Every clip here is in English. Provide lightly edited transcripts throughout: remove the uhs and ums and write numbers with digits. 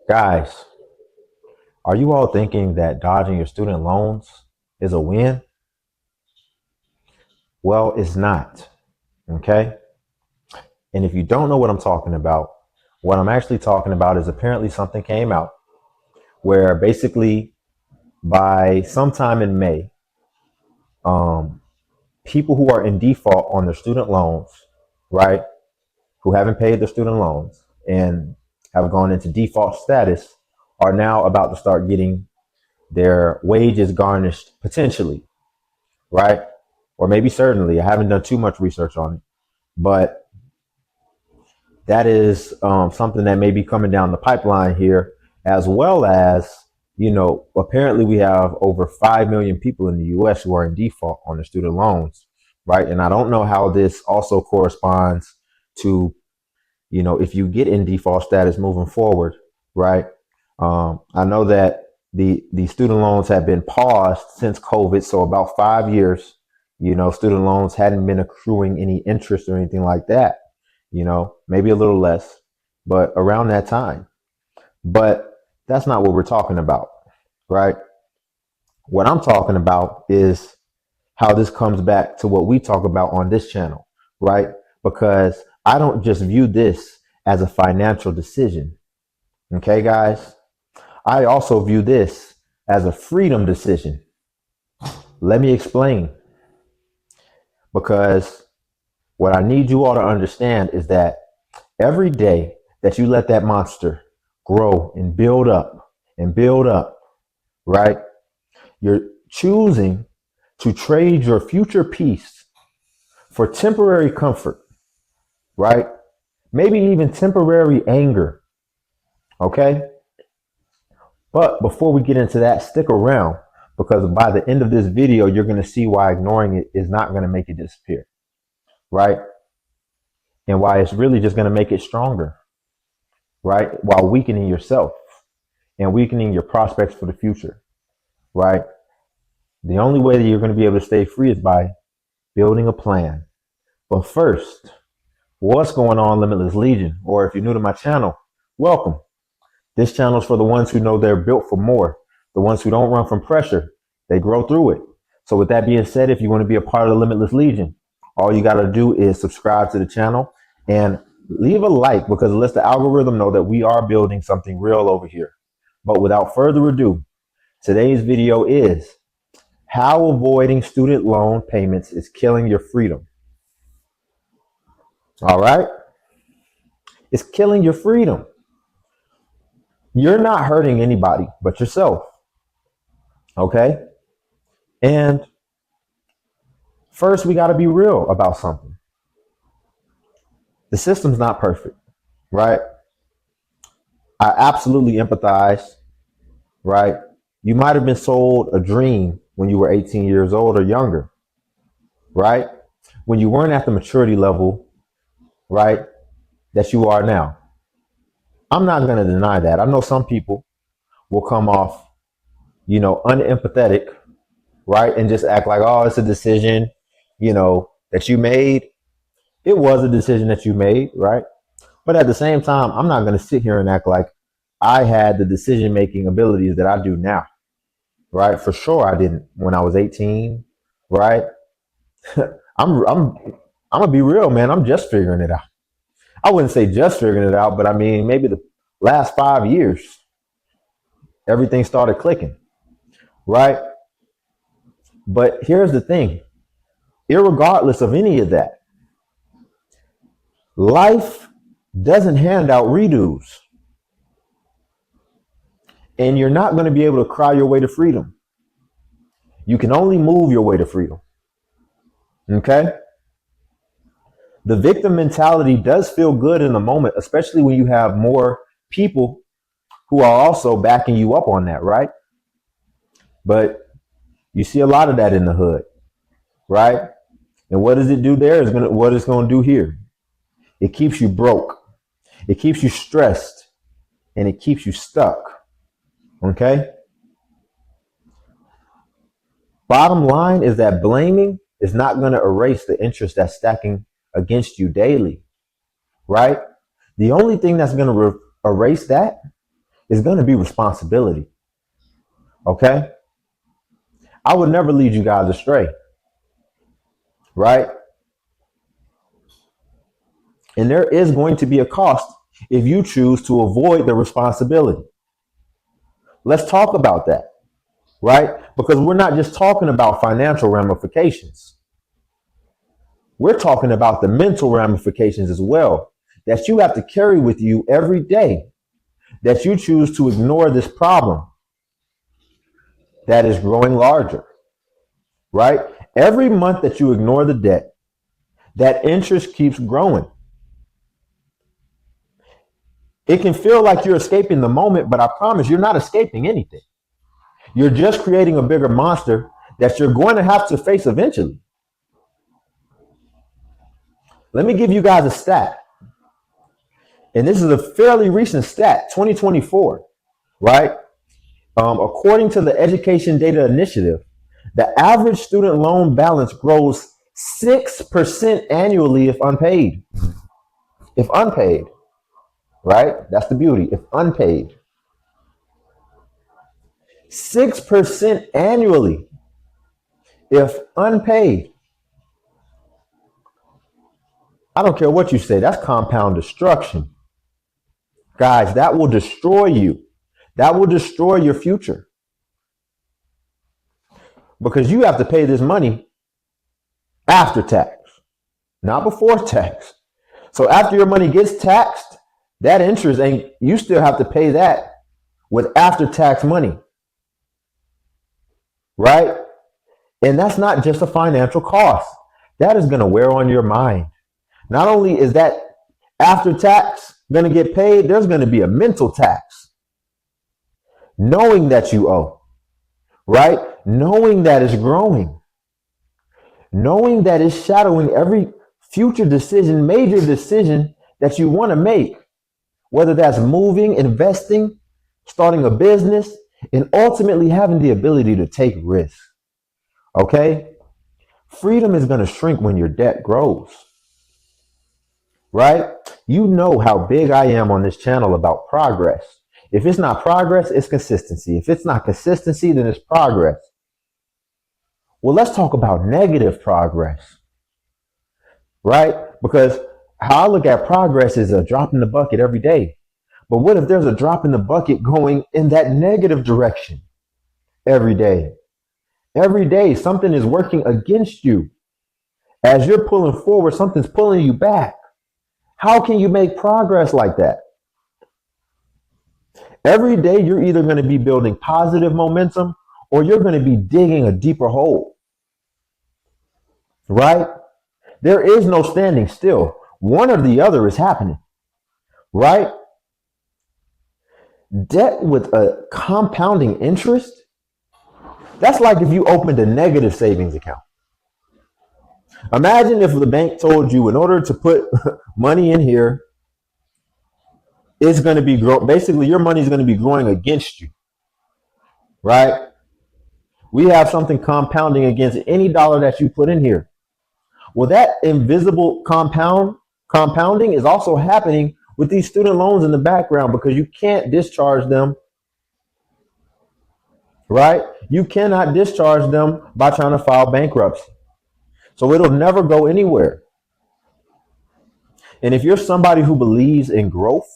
Guys, are you all thinking that dodging your student loans is a win? Well, it's not. Okay. And if you don't know what I'm talking about, what I'm actually talking about is apparently something came out where basically by sometime in May, um, people who are in default on their student loans, right, who haven't paid their student loans and have gone into default status are now about to start getting their wages garnished potentially, right? Or maybe certainly. I haven't done too much research on it, but that is something that may be coming down the pipeline here, as well as, apparently we have over 5 million people in the US who are in default on their student loans, right? And I don't know how this also corresponds to, if you get in default status moving forward, right? I know that the student loans have been paused since COVID, so about 5 years, student loans hadn't been accruing any interest or anything like that. Maybe a little less, but around that time. But that's not what we're talking about, right? What I'm talking about is how this comes back to what we talk about on this channel, right? Because I don't just view this as a financial decision. Okay, guys? I also view this as a freedom decision. Let me explain. Because what I need you all to understand is that every day that you let that monster grow and build up, right? You're choosing to trade your future peace for temporary comfort, right? Maybe even temporary anger, okay? But before we get into that, stick around because by the end of this video, you're going to see why ignoring it is not going to make it disappear, right? And why it's really just going to make it stronger, right? While weakening yourself and weakening your prospects for the future, right? The only way that you're going to be able to stay free is by building a plan. But first, what's going on, Limitless Legion? Or if you're new to my channel, welcome. This channel is for the ones who know they're built for more, the ones who don't run from pressure, they grow through it. So with that being said, if you want to be a part of the Limitless Legion, all you got to do is subscribe to the channel and leave a like because it lets the algorithm know that we are building something real over here. But without further ado, today's video is how avoiding student loan payments is killing your freedom. All right? It's killing your freedom. You're not hurting anybody but yourself. Okay? And first, we got to be real about something. The system's not perfect, right? I absolutely empathize, right? You might have been sold a dream when you were 18 years old or younger, right? When you weren't at the maturity level, right, that you are now. I'm not going to deny that. I know some people will come off, unempathetic, right, and just act like, oh, it's a decision, that you made. It was a decision that you made, right? But at the same time, I'm not going to sit here and act like I had the decision-making abilities that I do now, right? For sure, I didn't when I was 18, right? I'm gonna be real, man. I'm just figuring it out. I wouldn't say just figuring it out, but I mean maybe the last 5 years, everything started clicking, right? But here's the thing: irregardless of any of that, life doesn't hand out redos. And you're not going to be able to cry your way to freedom. You can only move your way to freedom. Okay? The victim mentality does feel good in the moment, especially when you have more people who are also backing you up on that, right? But you see a lot of that in the hood, right? And what does it do there is what it's going to do here. It keeps you broke. It keeps you stressed and it keeps you stuck. Okay? Bottom line is that blaming is not going to erase the interest that's stacking against you daily, right? The only thing that's going to erase that is going to be responsibility. Okay? I would never lead you guys astray. Right? And there is going to be a cost if you choose to avoid the responsibility. Let's talk about that. Right? Because we're not just talking about financial ramifications. We're talking about the mental ramifications as well that you have to carry with you every day, that you choose to ignore this problem that is growing larger, right? Every month that you ignore the debt, that interest keeps growing. It can feel like you're escaping the moment, but I promise you're not escaping anything. You're just creating a bigger monster that you're going to have to face eventually. Let me give you guys a stat. And this is a fairly recent stat, 2024, right? According to the Education Data Initiative, the average student loan balance grows 6% annually if unpaid. If unpaid, right? That's the beauty. If unpaid. 6% annually if unpaid. I don't care what you say. That's compound destruction. Guys, that will destroy you. That will destroy your future. Because you have to pay this money after tax, not before tax. So after your money gets taxed, that interest ain't, you still have to pay that with after tax money. Right? And that's not just a financial cost. That is going to wear on your mind. Not only is that after tax going to get paid, there's going to be a mental tax. Knowing that you owe, right? Knowing that it's growing. Knowing that it's shadowing every future decision, major decision that you want to make, whether that's moving, investing, starting a business, and ultimately having the ability to take risks. Okay? Freedom is going to shrink when your debt grows. Right? You know how big I am on this channel about progress. If it's not progress, it's consistency. If it's not consistency, then it's progress. Well, let's talk about negative progress. Right? Because how I look at progress is a drop in the bucket every day. But what if there's a drop in the bucket going in that negative direction every day? Every day, something is working against you. As you're pulling forward, something's pulling you back. How can you make progress like that? Every day, you're either going to be building positive momentum or you're going to be digging a deeper hole. Right? There is no standing still. One or the other is happening. Right? Debt with a compounding interest, that's like if you opened a negative savings account. Imagine if the bank told you in order to put money in here, it's going to be basically your money is going to be growing against you. Right? We have something compounding against any dollar that you put in here. Well, that invisible compounding is also happening with these student loans in the background because you can't discharge them. Right? You cannot discharge them by trying to file bankruptcy. So it'll never go anywhere. And if you're somebody who believes in growth,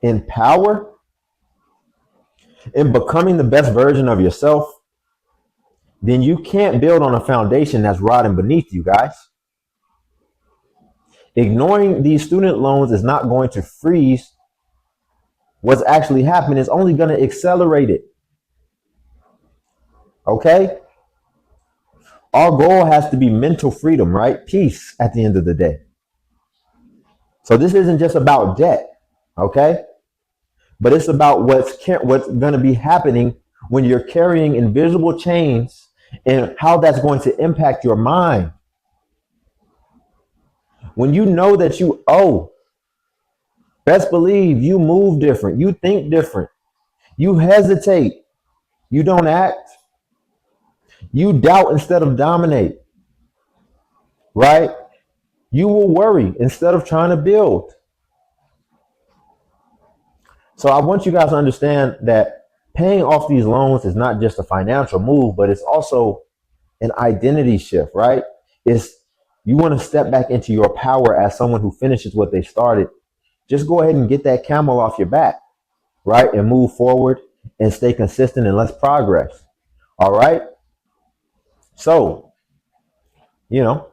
in power, in becoming the best version of yourself, then you can't build on a foundation that's rotting beneath you, guys. Ignoring these student loans is not going to freeze what's actually happening. It's only going to accelerate it. Okay? Our goal has to be mental freedom, right? Peace at the end of the day. So this isn't just about debt, okay? But it's about what's going to be happening when you're carrying invisible chains and how that's going to impact your mind. When you know that you owe, best believe you move different, you think different, you hesitate, you don't act, you doubt instead of dominate, right? You will worry instead of trying to build. So I want you guys to understand that paying off these loans is not just a financial move, but it's also an identity shift, right? It's you want to step back into your power as someone who finishes what they started. Just go ahead and get that camel off your back, right? And move forward and stay consistent and let's progress. All right. So, you know,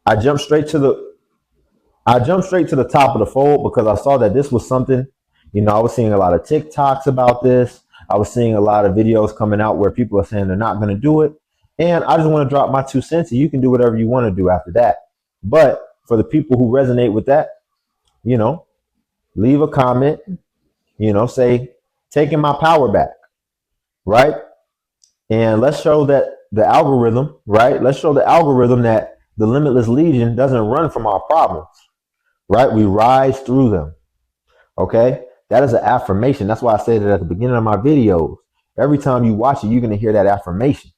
I jumped straight to the I jumped straight to the top of the fold because I saw that this was something, I was seeing a lot of TikToks about this. I was seeing a lot of videos coming out where people are saying they're not going to do it. And I just want to drop my 2 cents and you can do whatever you want to do after that. But for the people who resonate with that, you know, leave a comment, say, taking my power back, right? And let's show that the algorithm, right? Let's show the algorithm that the limitless legion doesn't run from our problems, right? We rise through them. Okay. That is an affirmation. That's why I said it at the beginning of my videos. Every time you watch it, you're going to hear that affirmation,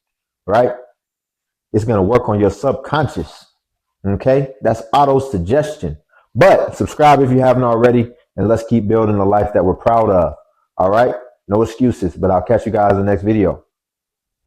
right? It's going to work on your subconscious. Okay. That's auto suggestion. But subscribe if you haven't already, and let's keep building the life that we're proud of. All right. No excuses, but I'll catch you guys in the next video.